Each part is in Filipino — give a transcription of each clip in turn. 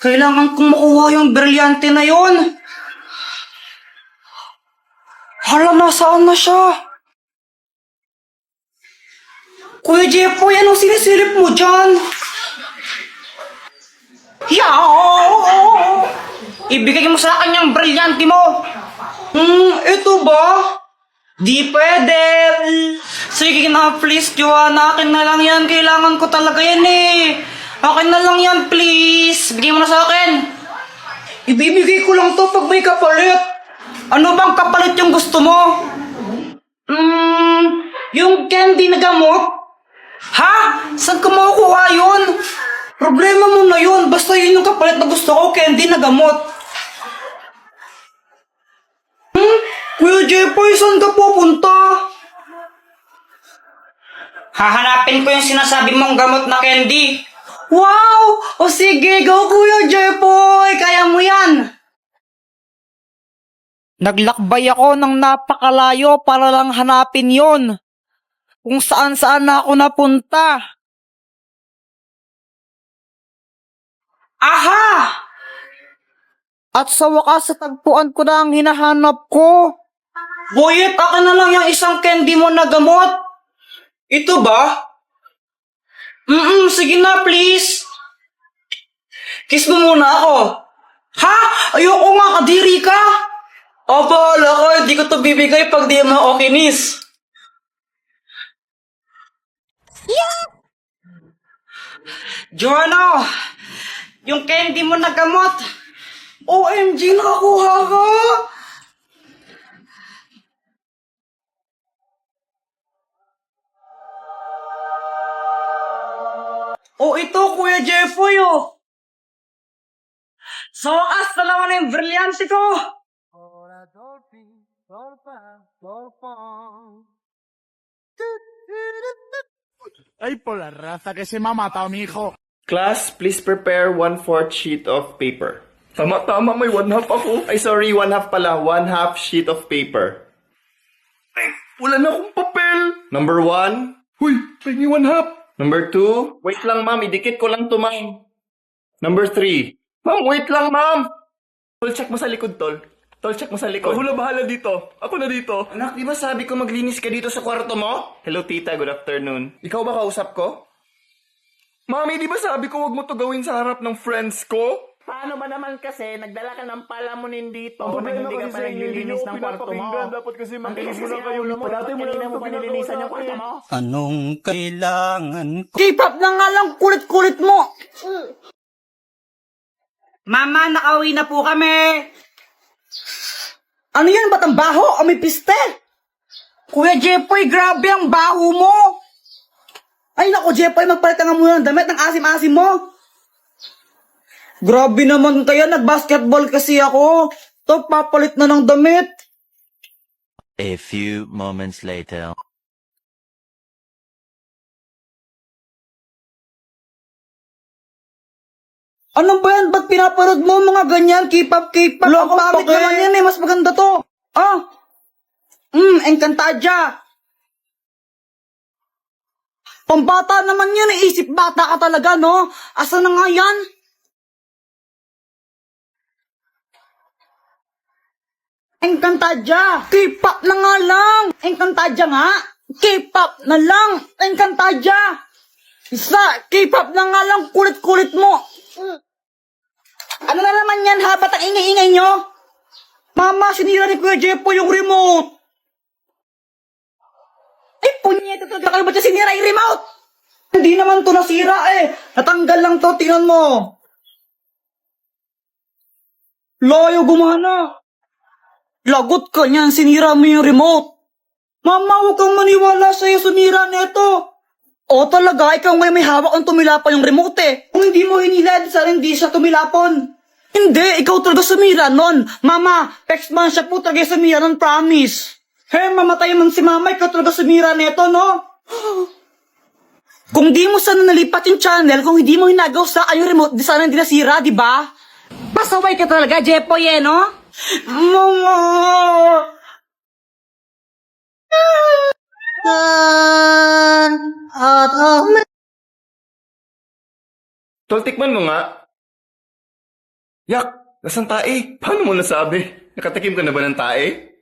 Kailangan kong makuha yung brilyante na yon. Hala, nasaan na siya? Kuya Jepoy, anong sinisilip mo dyan? Yaw! Ibigay mo sa akin yung brilyante mo. Ito ba? Di pwede. Sige na, please, Joanna. Akin na lang yan. Kailangan ko talaga yan eh. Akin na lang yan, please. Bigay mo na sa akin. Ibibigay ko lang to pag may kapalit. Ano bang kapalit yung gusto mo? Yung candy na gamot? Ha? Saan ka makukuha yun? Problema mo na yun. Basta yun yung kapalit na gusto ko, candy na gamot. Kuya Jepoy, saan ka pupunta? Hahanapin ko yung sinasabi mong gamot na candy. Wow! O sige, go Kuya Jepoy! Kaya mo yan! Naglakbay ako ng napakalayo para lang hanapin yon. Kung saan-saan na ako napunta. Aha! At sa wakas, tagpuan ko na ang hinahanap ko. Boyet, akin na lang yung isang candy mo na gamot. Ito ba? Sige na, please. Kiss mo muna ako. Ha? Ayoko nga, kadiri ka. O, bahala ka. Hindi ko to bibigay pag di mo ako kinis. Joanna, yung candy mo na gamot. OMG, nakakuha ka. O ito, Kuya Jeffoy, oh. Sa wakas, dalawa na yung brilyante ko. Ay, por la raza que se me ha matado mi hijo. Class, please prepare 1/4 sheet of paper. Tama, may 1/2 ako. Ay, sorry, 1/2 pala. 1/2 sheet of paper. Ay, wala na akong papel. Number 1. Huy, pengi 1/2. Number 2. Wait lang, ma'am. Idikit ko lang to, ma'am. Number 3. Ma'am, wait lang, ma'am. Tol, check mo sa likod, tol. Tol, check mo sa likod. Ako na bahala dito. Ako na dito. Anak, di ba sabi ko maglinis ka dito sa kwarto mo? Hello, tita. Good afternoon. Ikaw ba kausap ko? Mami, di ba sabi ko wag mo to gawin sa harap ng friends ko? Paano ba naman kasi nagdala ka ng palamunin dito Ang na problema hindi ka kasi pa sa inyo, hindi naglilinis mo ng kwarto mo? pinapakinggan. Dapat kasi Ang makinig bilis muna kasi kayo. ang ulo mo. Dati mo Kanina lang mo pa nilinisan yung kwarto mo. Anong kailangan ko? K-pop na nga lang, kulit-kulit mo. Mama, nakauwi na po kami. Ano yan? Ba't ang baho? O may piste? Kuya Jepoy, grabe ang baho mo. Ay naku, Jepoy, magpalit ka nga muna ng damit ng asim-asim mo. Grabe naman kayo, nag-basketball kasi ako. To, papalit na ng damit. A few moments later. Ano ba yan? Ba't pinapanood mo mga ganyan? K-pop? Ang pangit naman yan eh. Mas maganda to. Encantadia. Pambata naman yan eh. Isip bata ka talaga, no? Asa na nga yan? Encantadia. K-pop na nga lang. Encantadia nga. K-pop na lang. Encantadia. Isa, K-pop na nga lang. Kulit-kulit mo. Ano na naman yan ha? Ba't ang ingay-ingay nyo? Mama, sinira ni Kuya Jepo yung remote. Ay, punyeta talaga kayo. Ba't siya sinira yung remote? Hindi naman to nasira eh. Natanggal lang to. Tingnan mo. Layo gumana. Lagot ka niyan. Sinira mo yung remote. Mama, huwag kang maniwala sa'yo. Sumira nito. O talaga, ikaw ngayon may hawak ang tumilapon yung remote eh. Kung hindi mo hinilad, sana hindi siya tumilapon. Hindi, ikaw talaga sumira nun. Mama, text man siya po talaga sumira nun, promise. Mamatay man si mama, ikaw talaga sumira nito, no? Kung di mo sana nalipat yung channel, kung hindi mo hinagaw sa yung remote, di sana hindi nasira, di ba? Pasaway ka talaga, Jepoy eh, no? Mama! Tol, tikman mo nga. Yak, nasaan tae? Paano mo nasabi? Nakatikim ka na ba ng tae?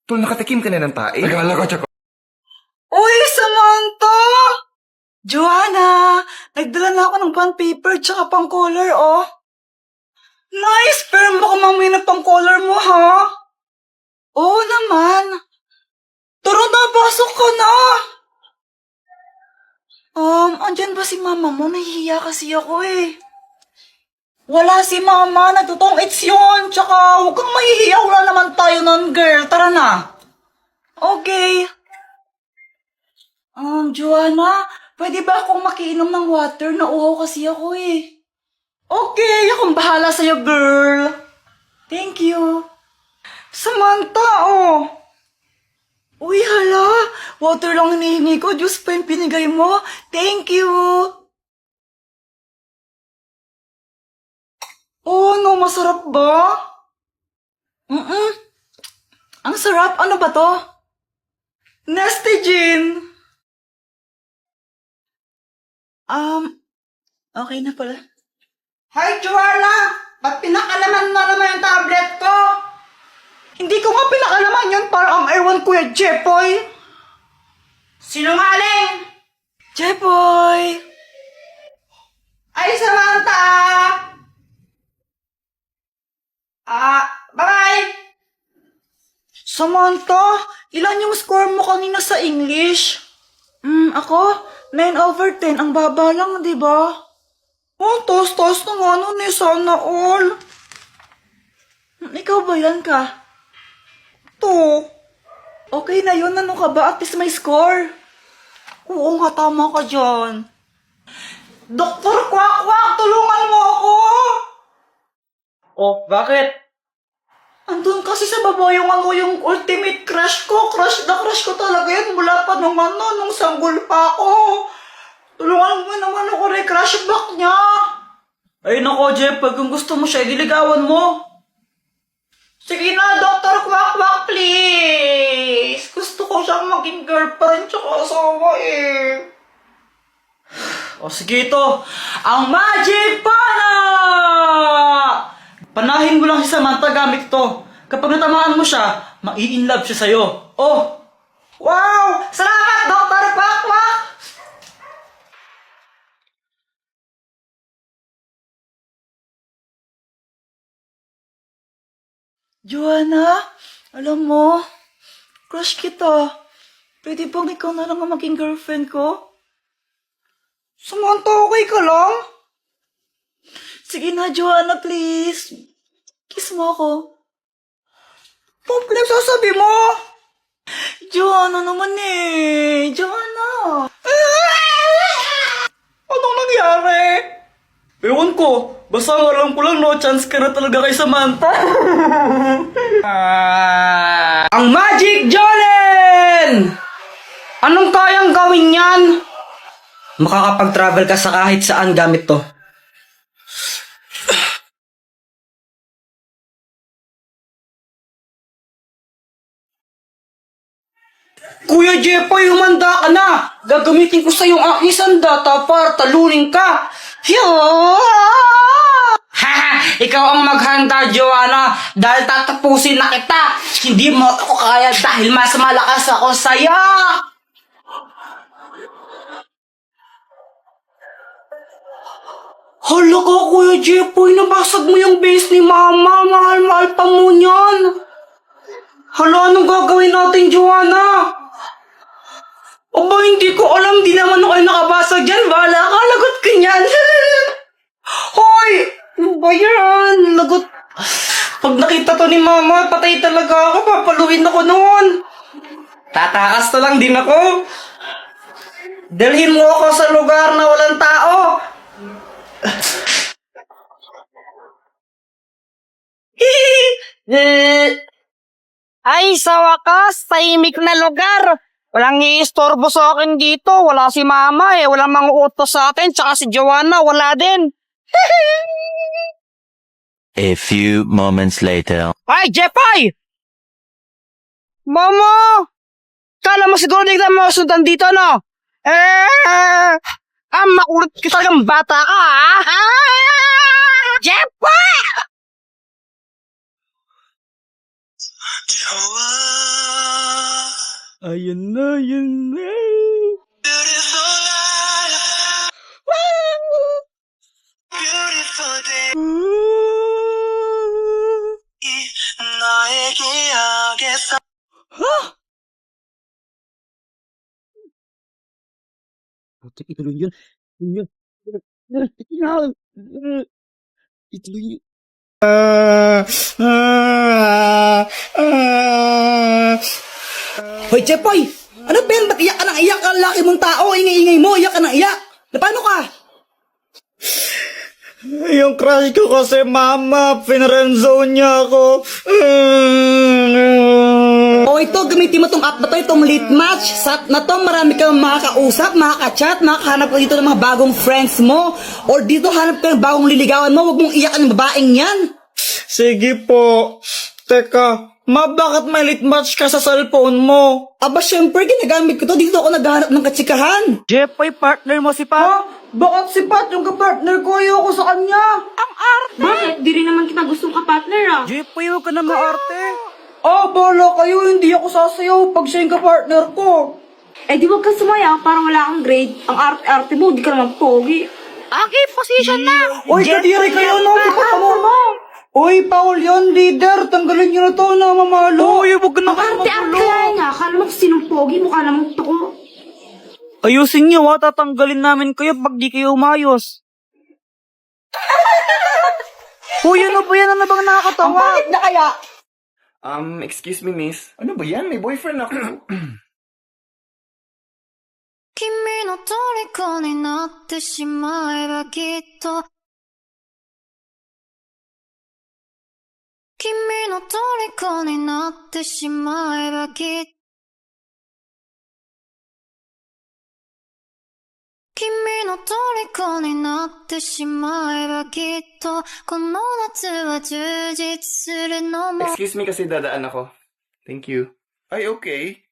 Tol, nakatikim ka na ng tae? Nagala ko, Chako. Uy, Samantha! Joanna, nagdala na ako ng bond paper tsaka pang color, oh. Nice, pero baka mamaya na pang color mo, ha? Oo naman. Tara na, pasok ka na. Andyan ba si mama mo? Nahihiya kasi ako eh. Wala si mama, nagtutong-its yun. Tsaka, huwag kang mahihiya, wala naman tayo nun, girl. Tara na. Okay. Joanna, pwede ba akong makiinom ng water? Nauhaw kasi ako eh. Okay, akong bahala sa'yo, girl. Thank you. Samantha, oh. Uy, hala. Water lang hinihingi ko. Diyos pa yung pinigay mo. Thank you. Oh, no, masarap ba? Ang sarap. Ano ba to? Nestigin. Okay na pala. Hi, Joanna! Ba't pinakalaman mo naman yung tablet ko? Hindi ko nga pinakalaman yun para ang ewan Kuya Jepoy. Sinungaling! Jepoy! Ay, Samantha! Bye! Samantha, ilan yung score mo kanina sa English? Ako? 9/10. Ang baba lang, di ba? Oh, taas-taas na nga nun eh. Sana all. Ikaw ba yan ka? To. Okay na yun. Ano ka ba? At least may score. Oo nga, tama ka dyan. Doktor Kwak-Kwak, tulungan mo ako! Oh, bakit? Andun kasi sa baba yung ultimate crush ko. Crush ko talaga yun. Mula pa nung sanggol pa ako. Tulungan mo naman ako crush back niya. Ay nako, Jeff, pag kung gusto mo siya, diligawan mo. Sige na, Dr. Kwak-Kwak, please. Gusto ko siyang maging girlfriend tsaka asawa eh. O sige ito, ang Magic Pana! Panahin mo lang si Samantha gamit to. Kapag natamaan mo siya, mai-inlove siya sa'yo. Oh! Wow! Salamat, Dr. Kwak-Kwak! Joanna, alam mo, crush kita. Pwede bang ikaw na lang ang maging girlfriend ko? Samantha, okay ka lang? Sige na, Joanna, please. Kiss mo ako. Please, sasabi mo. Joanna naman eh. Joanna. Anong nangyari? Ewan ko. Basta alam ko lang, no chance ka na talaga kay Samantha. Ang Magic Jolene! Anong kayang gawin yan? Makakapag-travel ka sa kahit saan gamit to. Kuya Jepoy, humanda ka na! Gagamitin ko sa yung aking sandata para talunin ka! Haha! Ikaw ang maghanda, Joanna, dahil tatapusin na kita! Hindi mo ako kaya dahil mas malakas ako sa'yo! Hala ka, Kuya Jepoy, nabasag mo yung base ni Mama. Mahal-mahal pa mo niyan. Hala, anong gagawin natin, Joanna? Aba, hindi ko alam. Di naman ako nakabasag dyan. Bahala ka, lagot ka niyan. Hoy! Ano ba yan? Lagot. Pag nakita to ni Mama, patay talaga ako. Papaluin ako noon. Tatakas na lang din ako. Dalhin mo ako sa lugar na walang tao. Ay, sa wakas, tahimik na lugar. Walang iistorbo sa akin dito. Wala si Mama eh. Walang mga utos sa atin. Tsaka si Joanna, wala din. A few moments later. Ay, Jepay! Mama! Kala mo siguro di kita masundan dito, no? Makulit ka talagang bata ka, ha? Jeffrey! Ayan na, ayan na. Ha? Putik, ituloy yun. Ituloy yun. Hoy, Chepoy! Ano ba yan? Ba't iyak ka ng iyak? Ang laki mong tao, ingay-ingay mo, iyak ka ng iyak. Na paano ka? Yung crush ko kasi, mama, pinrenzone niya ako. O ito, gamitin mo tong app na to, itong late match. Sa app na to, marami kang makakausap, makaka-chat, makakahanap ka dito ng mga bagong friends mo. Or dito, hanap ka ng bagong liligawan mo, huwag mong iyak ang babaeng yan. Sige po. Teka, bakit may late match ka sa cellphone mo? Aba, syempre, ginagamit ko to. Dito ako naghahanap ng katsikahan. Jeffrey, partner mo si Pat. Ha? Bakit si Pat yung kapartner ko? Ayoko sa kanya. Ang arte! Bakit? Di rin naman kita gustong ka-partner ah. Jeffrey, huwag ka na maarte. Bala kayo. Hindi ako sasayaw pag siya yung kapartner ko. Eh di wag ka sumaya para wala kang grade. Ang arte-arte mo, di ka naman pogi. Okay, position na! Uy, kadiri kayo, no? Uy, Paul yun, leader. Tanggalin niyo na to, na mamalo. Uy, huwag na Ang arte-arte kaya nga. Akala mo kung sinong pogi, mukha namang tuko. Ayusin niyo, ha? Tatanggalin namin kayo pag di kayo umayos. Uy, ano ba yan? Ano bang nakakatawa? Ang pangit na kaya. Excuse me, miss. Ano ba yan? May boyfriend ako. 君の虜になってしまえばきっと君の虜になってしまえばきっと君の虜になってしまえばきっとこの夏は充実するのも Excuse me kasi dadaan ako. Thank you. Ay, okay.